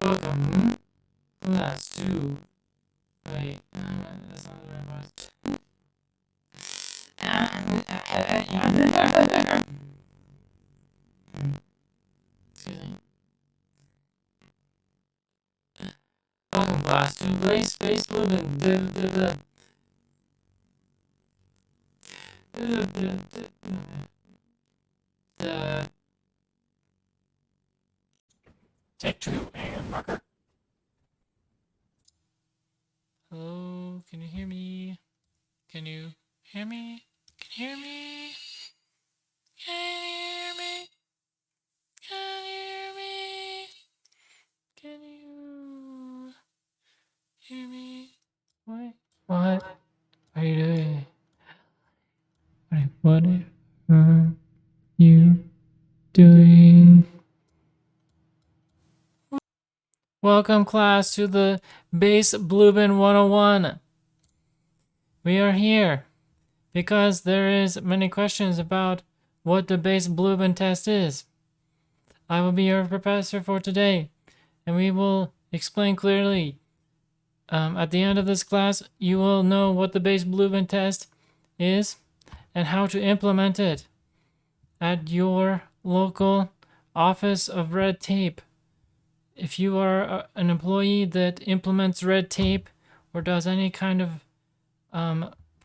Welcome. Class 2. Wait, that's not the right one. Excuse me. Welcome, class 2. Base Blooben Take 2 and marker. Hello, can you hear me? Can you hear me? Can you hear me? Can you hear me? Can you hear me? Can you hear me? What are you doing? What are you doing? Welcome, class, to the Base Blooben 101. We are here because there is many questions about what the Base Blooben Test is. I will be your professor for today, and we will explain clearly. At the end of this class, you will know what the Base Blooben Test is and how to implement it at your local office of red tape. If you are an employee that implements red tape or does any kind of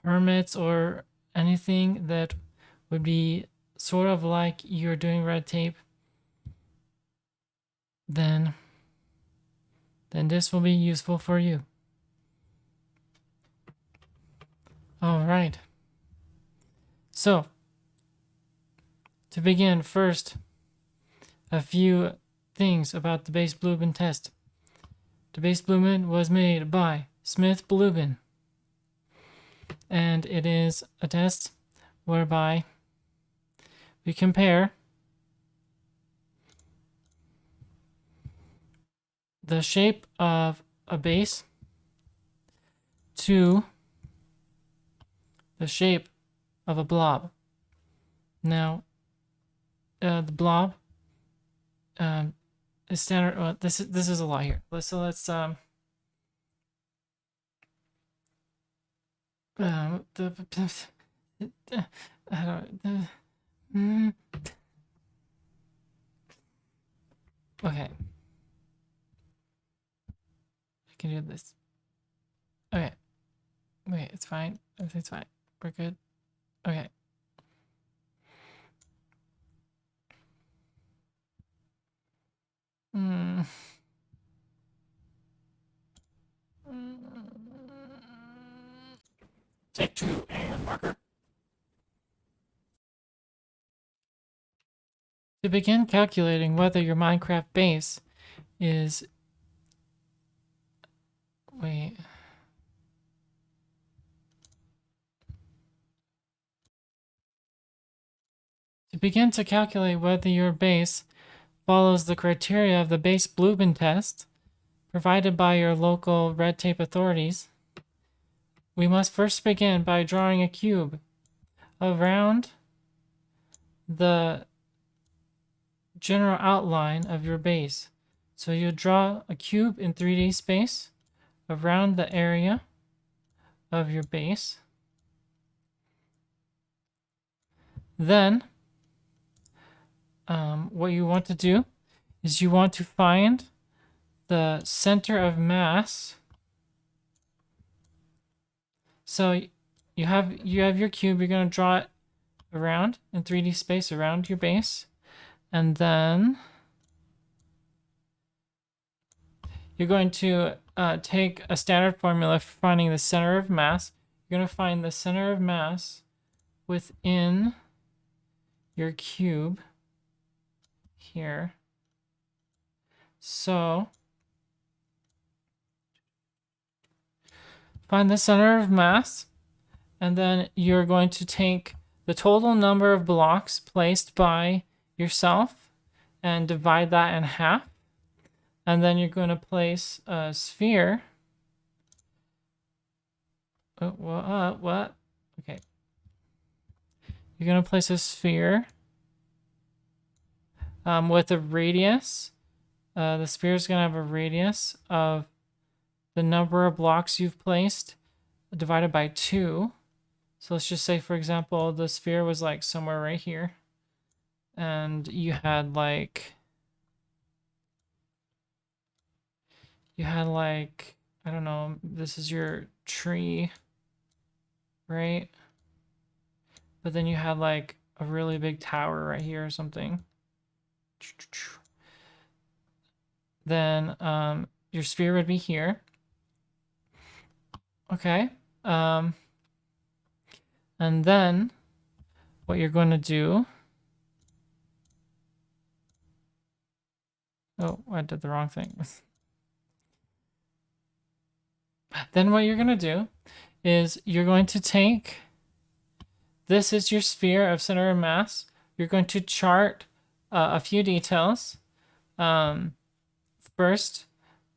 permits or anything that would be sort of like you're doing red tape, then this will be useful for you. All right. So, to begin, first, a few things about the Base Blooben test. The Base Blooben was made by Smith Blooben, and it is a test whereby we compare the shape of a base to the shape of a blob. Now, the blob is standard. Well, this is a lot here. Let's okay. I can do this. Okay. Wait, it's fine. Everything's fine. We're good. Okay. Take 2 and marker. To begin calculating whether your Minecraft base is... Wait. To begin to calculate whether your base follows the criteria of the Base Blooben test provided by your local red tape authorities, we must first begin by drawing a cube around the general outline of your base. So you draw a cube in 3D space around the area of your base. Then, what you want to do is you want to find the center of mass. So you have your cube. You're going to draw it around in 3D space around your base, and then you're going to take a standard formula for finding the center of mass. You're going to find the center of mass within your cube here. So find the center of mass, and then you're going to take the total number of blocks placed by yourself and divide that in half. And then you're going to place a sphere. What? Okay. You're going to place a sphere with a radius the sphere is going to have a radius of the number of blocks you've placed divided by 2. So let's just say, for example, the sphere was like somewhere right here. And you had like, I don't know, this is your tree, right? But then you had like a really big tower right here or something. Then your sphere would be here. Okay. And then what you're going to do. Oh, I did the wrong thing. Then what you're going to do is you're going to take, this is your sphere of center of mass. You're going to chart a few details. First,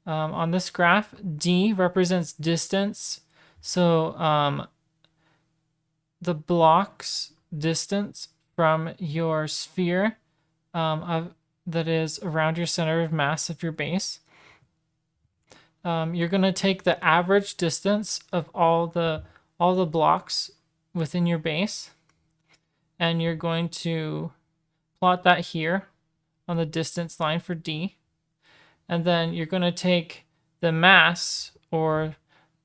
on this graph, D represents distance. So the block's distance from your sphere that is around your center of mass of your base. You're going to take the average distance of all the blocks within your base, and you're going to plot that here on the distance line for D. And then you're going to take the mass or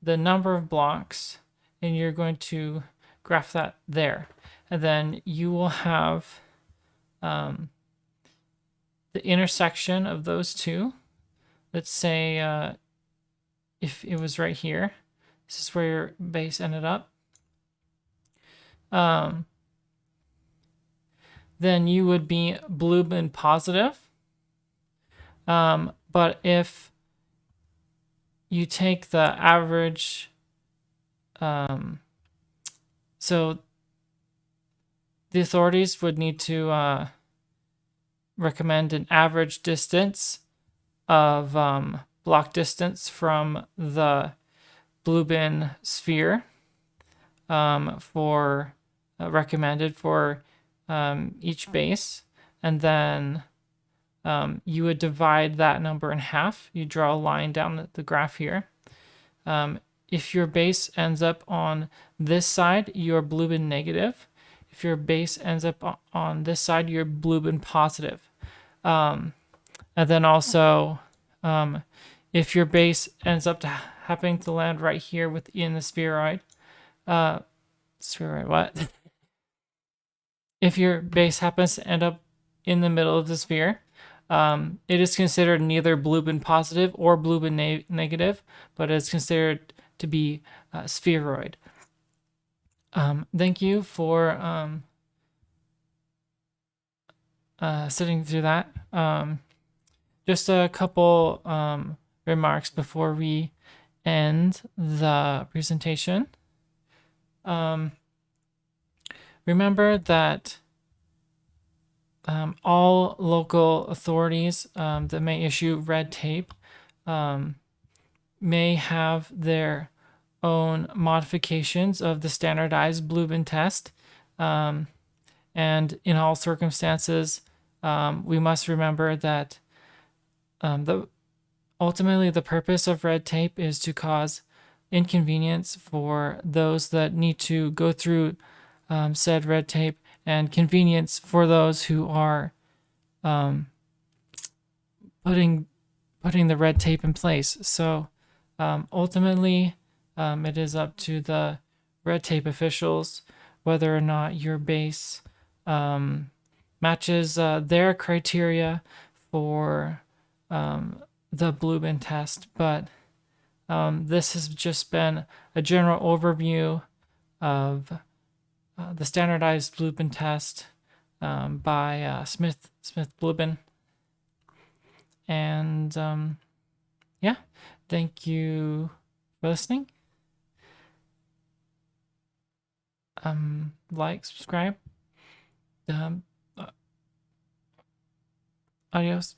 the number of blocks, and you're going to graph that there. And then you will have the intersection of those two. Let's say if it was right here, this is where your base ended up. Then you would be Blooben positive. But if you take the average, so the authorities would need to recommend an average distance of block distance from the Blooben sphere for recommended for each base, and then you would divide that number in half. You draw a line down the graph here. If your base ends up on this side, you're Blooben negative. If your base ends up on this side, you're Blooben positive. And then also, if your base ends up happening to land right here within the spheroid, what? If your base happens to end up in the middle of the sphere, it is considered neither Blooben positive or Blooben negative, but it's considered to be spheroid. Thank you for sitting through that. Just a couple remarks before we end the presentation. Remember that all local authorities that may issue red tape may have their own modifications of the standardized Blooben test. And in all circumstances, we must remember that ultimately the purpose of red tape is to cause inconvenience for those that need to go through said red tape, and convenience for those who are putting the red tape in place. So ultimately, it is up to the red tape officials whether or not your base matches their criteria for the Blooben test. But this has just been a general overview of the standardized Blooben test by Smith Blooben. And yeah, thank you for listening. Like, subscribe. Adios.